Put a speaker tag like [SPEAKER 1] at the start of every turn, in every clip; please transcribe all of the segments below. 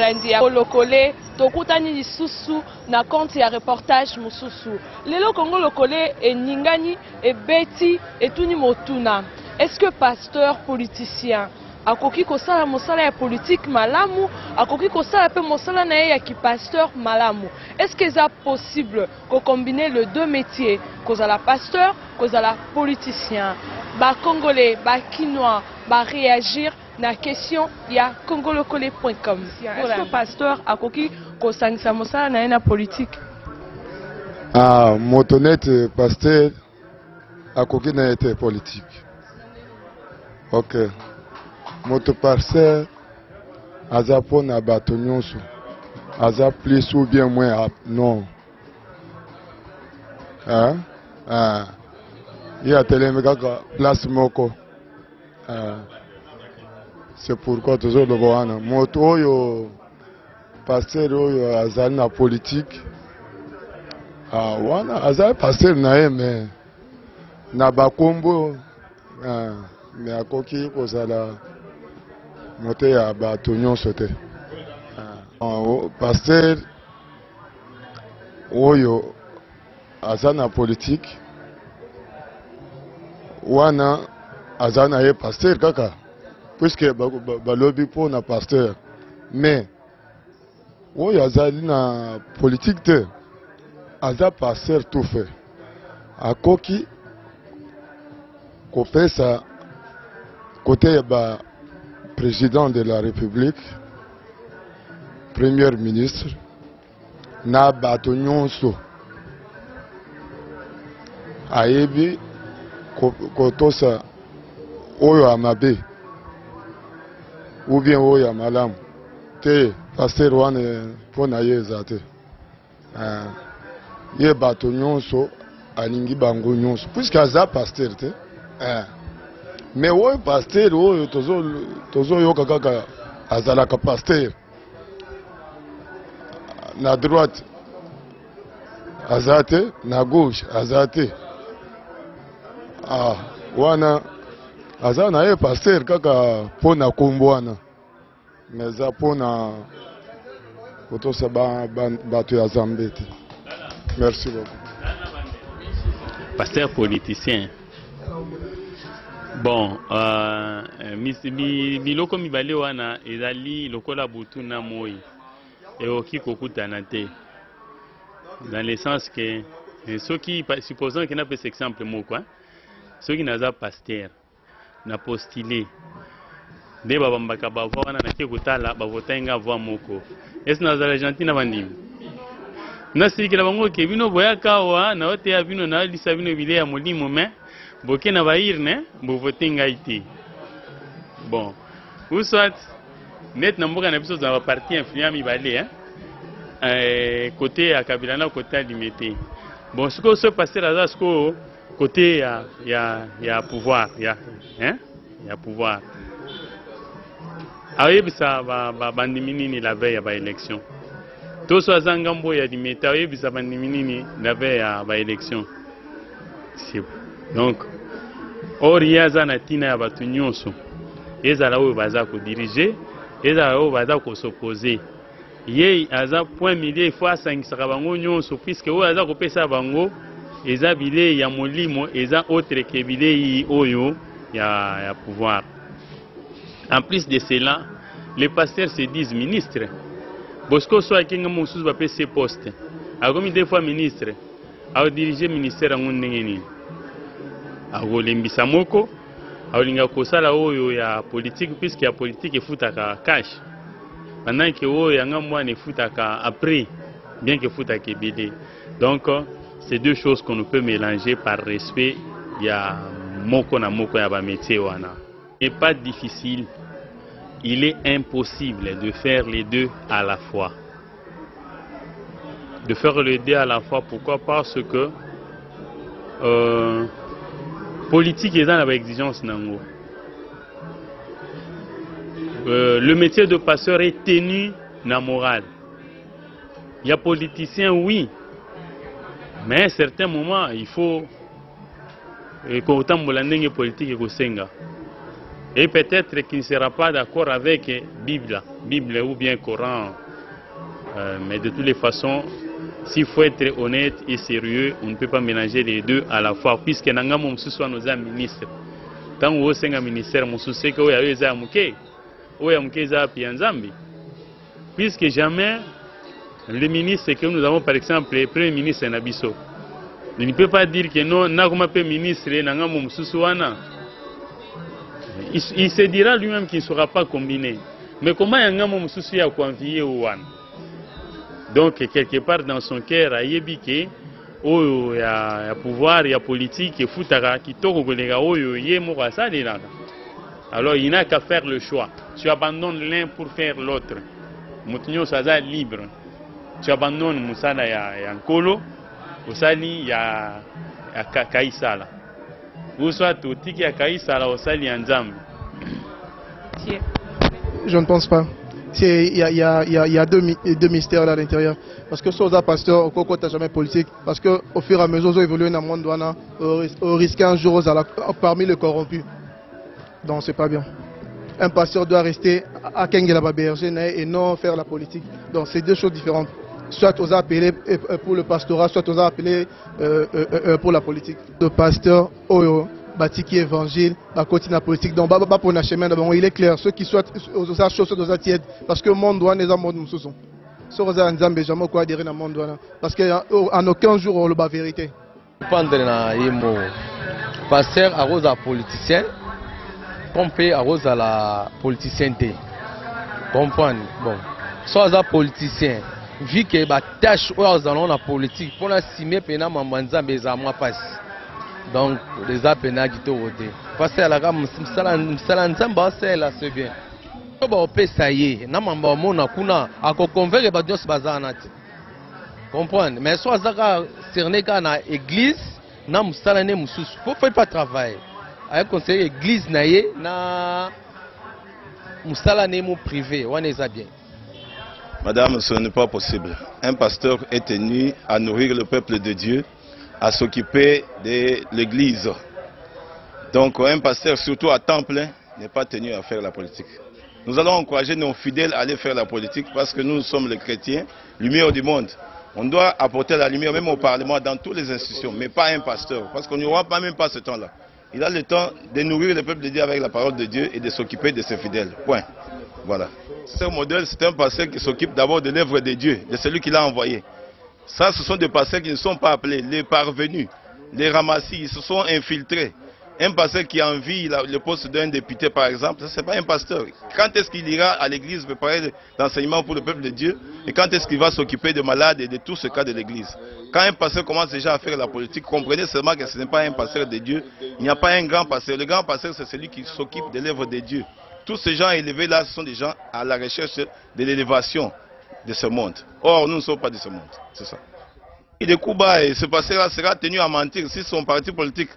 [SPEAKER 1] balandi ya Lokole tokutani lisusu na compte ya reportage mususu. Lelo Congo Lokole eningani ebeti etuni motuna. Est-ce que pasteur politicien akoki kosala mosala ya politique malamu, akoki kosala pe mosala na ye ya ki pasteur malamu? Est-ce que c'est possible de combiner les deux métiers, kozala pasteur, kozala politicien? Ba Congolais, ba Kinois, ba réagir na question ya congolokole.com. Est-ce que pasteur akoki kosangisa mosala na ye na politique?
[SPEAKER 2] Ah, motonete pasteur akoki na été politique. Ok. Moto pasteur azapo na bato nyonso. Aza plus ou bien moins non. Hein? Ah. Il y a tellement de place moko. C'est pourquoi toujours le voir. Moto yo pasteur yo azali na politique. Ah, wana azali pasteur na mais na bakombo mais akoki kozala moto ya bato nyonso te. Pasteur oyo aza na politique wana aza na ye pasteur kaka puisque balobi po na pasteur mais oyo azali na politique te aza pasteur tout fait akoki kopesa côté ba président de la République, premier ministre, na bato nyonso ayebi kotosa oyo amabe ou bien oyo malamu te pasteur wana pona ye eza te. Ye bato nyonso alingi bango nyonso puisque aza pasteur te. Mais oyo pasteur oyo tozo yoka kaka azalaka pasteur na droite azate na gauche azate. Ah, wana aza na ye pasteur kaka pona kombo wana mais za pona kotosa bato ya Zambe te. Merci beaucoup.
[SPEAKER 3] Pasteur politicien. Bon, biloko mibale wana ezali lokola butu na moi eoki kokutana te, dans le sens que soki supposons que na pesa exemple moko soki naza pasteur na postulé nde babambaka bava wana nake kotala bavota nga voix moko esi nazala gentil na bandimi nasikila bango ke bino boyaka awa na oteya bino na alisa bino bile ya molimo me boke na bairne bovote ngai te. Bon, ou soit net na mboka na biso za parti influent mibale côté ya Kabila na côté limité. Bon, ce que se passer là ce côté ya pouvoir ya pouvoir. Aye bisa bandimini la veille ya élection. To so azangambo ya limité aye bisa bandimini la veille ya élection. Donc, or yaza na tina ya batu nyonso ezala oyo baza ko diriger ezala oyo baza ko s'opposer ye aza point milieu faut asangisaka bango nyonso puisque oyo aza kopesa bango eza bile ya molimo eza autre que bile oyo ya pouvoir. En plus de cela, les pasteurs se disent ministres. Bosco so akinga mususu ba pese poste akomi des fois ministre a diriger ministère ngo ndengeni akolembisa moko aolinga kosala oyo ya politique puisque ya politique efutaka cash pendant que oyo yanga mwana efutaka après bien que efutaka ebele. Donc c'est deux choses qu'on ne peut mélanger par respect ya moko na moko ya ba métier wana. Et pas difficile, il est impossible de faire les deux à la fois. De faire les deux à la fois, pourquoi? Parce que politique est dans l'exigence nango. Le métier de pasteur est tenu na morale. Il y a politiciens, oui, mais à un certain moment, il faut que autant de politique et Et peut-être qu'il ne sera pas d'accord avec Bible ou bien Coran. Mais de toutes les façons, s'il faut être honnête et sérieux, on ne peut pas mélanger les deux à la fois, puisque nanga moussou soit nos ministres. Tant que vous êtes un ministère, moussou c'est que vous avez un mouké, vous avez un mouké Zambi. Puisque jamais le ministre que nous avons, par exemple, le premier ministre Nabiso, il ne peut pas dire que non, n'a pas ministre, nanga moussou wana. Il se dira lui-même qu'il ne sera pas combiné. Mais comment nanga moussou a confié au wana? Donc, quelque part dans son cœur, il y a pouvoir, il y a politique, il y a alors, il n'a qu'à faire le choix. Tu abandonnes l'un pour faire l'autre. Moutinho Saza libre. Tu abandonnes Moussala et Ankolo, Osali il y a Kaïsala. Ou soit tu tiki à Kaïsala, Osali Nzambi.
[SPEAKER 4] Je ne pense pas. Il y a deux mystères là à l'intérieur. Parce que Soza pasteur, au Koko, tu jamais politique. Parce qu'au fur et à mesure, ils évoluent dans le monde, au risque un jour parmi les corrompus. Donc c'est pas bien. Un pasteur doit rester à Kengela Berger et non faire la politique. Donc c'est deux choses différentes. Soit aux appelés pour le pastorat, soit aux appelés pour la politique. Le pasteur, Batiki évangile, continue la politique. Donc, pour le chemin, il est clair. Ceux qui souhaitent aux choses aux tièdes, parce que le monde doit les monde nous sont. Ceux qui ont jamais quoi adhérer dans le monde doit. Parce qu'en aucun jour on le bat vérité.
[SPEAKER 5] Pendre na yemo pasteur à rose à politicien, pompé à rose à la politicienté. Comprendre. Bon, soit à politicien, vu que la tâche où nous allons la politique, pour la simer pena mamanza mais à moi passe. Donc, les appels qui ont été parce que la gamme, c'est bien. Ça y est, comprendre. Mais soit cerné dans l'église, il ne faut pas travailler. Avec conseil l'église, na privé, on est bien.
[SPEAKER 6] Madame, ce n'est pas possible. Un pasteur est tenu à nourrir le peuple de Dieu, à s'occuper de l'église. Donc un pasteur, surtout à temps plein, n'est pas tenu à faire la politique. Nous allons encourager nos fidèles à aller faire la politique parce que nous sommes les chrétiens, lumière du monde. On doit apporter la lumière même au Parlement, dans toutes les institutions, mais pas un pasteur, parce qu'on n'y aura pas même pas ce temps-là. Il a le temps de nourrir le peuple de Dieu avec la parole de Dieu et de s'occuper de ses fidèles. Point. Voilà. Ce modèle, c'est un pasteur qui s'occupe d'abord de l'œuvre de Dieu, de celui qui l'a envoyé. Ça, ce sont des pasteurs qui ne sont pas appelés, les parvenus, les ramassis, ils se sont infiltrés. Un pasteur qui envie le poste d'un député, par exemple, ce n'est pas un pasteur. Quand est-ce qu'il ira à l'église préparer l'enseignement pour le peuple de Dieu? Et quand est-ce qu'il va s'occuper des malades et de tout ce cas de l'église? Quand un pasteur commence déjà à faire la politique, comprenez seulement que ce n'est pas un pasteur de Dieu. Il n'y a pas un grand pasteur. Le grand pasteur, c'est celui qui s'occupe de l'œuvre de Dieu. Tous ces gens élevés là, ce sont des gens à la recherche de l'élévation de ce monde. Or, nous ne sommes pas de ce monde. C'est ça. Et de Cuba, ce pasteur-là sera tenu à mentir. Si son parti politique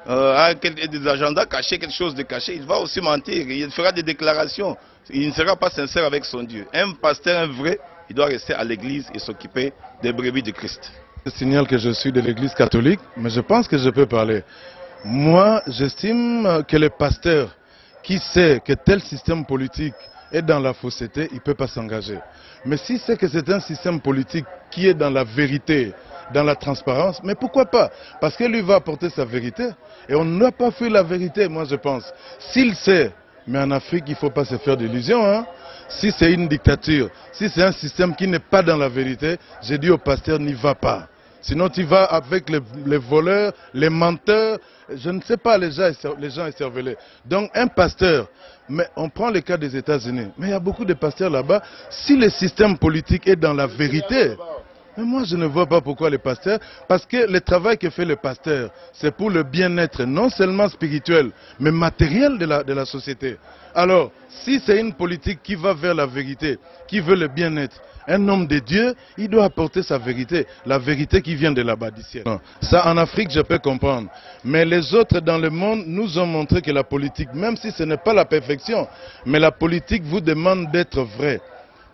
[SPEAKER 6] a des agendas cachés, quelque chose de caché, il va aussi mentir. Il fera des déclarations. Il ne sera pas sincère avec son Dieu. Un pasteur, un vrai, il doit rester à l'église et s'occuper des brebis de Christ.
[SPEAKER 2] Je signale que je suis de l'église catholique, mais je pense que je peux parler. Moi, j'estime que le pasteur qui sait que tel système politique est dans la fausseté, il ne peut pas s'engager. Mais si c'est que c'est un système politique qui est dans la vérité, dans la transparence, mais pourquoi pas? Parce que lui va apporter sa vérité. Et on n'a pas fait la vérité, moi je pense. S'il sait, mais en Afrique, il ne faut pas se faire d'illusions. Hein? Si c'est une dictature, si c'est un système qui n'est pas dans la vérité, j'ai dit au pasteur, n'y va pas. Sinon, tu vas avec les voleurs, les menteurs, je ne sais pas, les gens écervelés. Donc, un pasteur, mais on prend le cas des États-Unis, mais il y a beaucoup de pasteurs là-bas. Si le système politique est dans la vérité, mais moi, je ne vois pas pourquoi les pasteurs, parce que le travail que fait le pasteur, c'est pour le bien-être, non seulement spirituel, mais matériel de la société. Alors, si c'est une politique qui va vers la vérité, qui veut le bien-être, un homme de Dieu, il doit apporter sa vérité, la vérité qui vient de là-bas du ciel. Ça, en Afrique, je peux comprendre. Mais les autres dans le monde nous ont montré que la politique, même si ce n'est pas la perfection, mais la politique vous demande d'être vrai.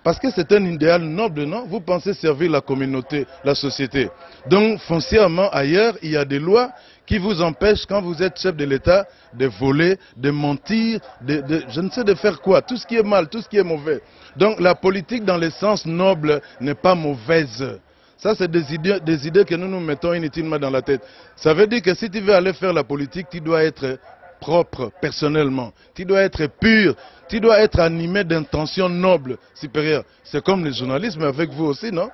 [SPEAKER 2] Parce que c'est un idéal noble, non? Vous pensez servir la communauté, la société. Donc, foncièrement, ailleurs, il y a des lois
[SPEAKER 7] qui vous empêche, quand vous êtes chef de l'État, de voler, de mentir, je ne sais de faire quoi, tout ce qui est mal, tout ce qui est mauvais. Donc la politique dans le sens noble n'est pas mauvaise. Ça, c'est des idées que nous nous mettons inutilement dans la tête. Ça veut dire que si tu veux aller faire la politique, tu dois être propre personnellement. Tu dois être pur. Tu dois être animé d'intentions nobles, supérieures. C'est comme le journalisme avec vous aussi, non?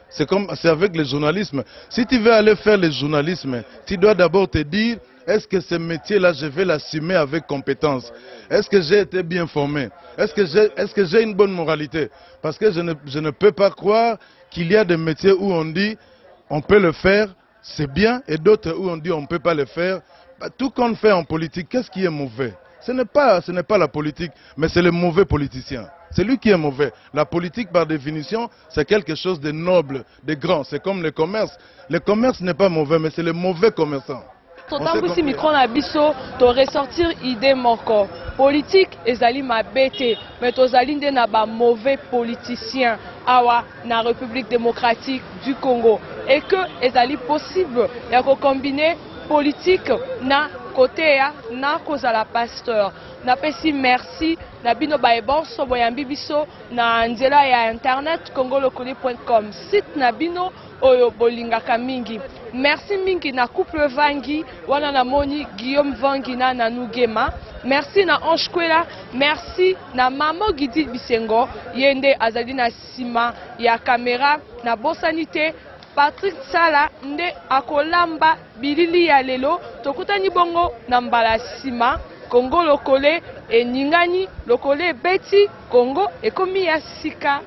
[SPEAKER 7] C'est avec le journalisme. Si tu veux aller faire le journalisme, tu dois d'abord te dire, est-ce que ce métier-là, je vais l'assumer avec compétence? Est-ce que j'ai été bien formé? Est-ce que j'ai une bonne moralité? Parce que je ne peux pas croire qu'il y a des métiers où on dit, on peut le faire, c'est bien, et d'autres où on dit, on ne peut pas le faire. Tout qu'on fait en politique, qu'est-ce qui est mauvais? Ce n'est pas la politique, mais c'est le mauvais politicien. C'est lui qui est mauvais. La politique, par définition, c'est quelque chose de noble, de grand. C'est comme le commerce. Le commerce n'est pas mauvais, mais c'est le mauvais commerçant.
[SPEAKER 1] Totambwisi micro na biso to ressortir idée moko. Politique ezali mabete, mais tozali nde na ba mauvais politiciens awa na République démocratique du Congo. Et que ezali possible ya ko combiner politique na côté ya na kozala pasteur. Na pesi merci na bino baebon so boyambi biso na nzela ya internet congolocoli.com site na bino oyo bolingaka mingi. Merci mingi na couple Vangi wana na moni Guillaume Vangi na Nugema. Merci na Ange Kwela, merci na Mamo Gidi Bisengo yende azali na sima ya kamera na bosanité. Patrick Sala nde akolamba bilili ya lelo tokutani bongo na mbala sima Congo lokole eningani lokole beti Congo ekomi ya sika.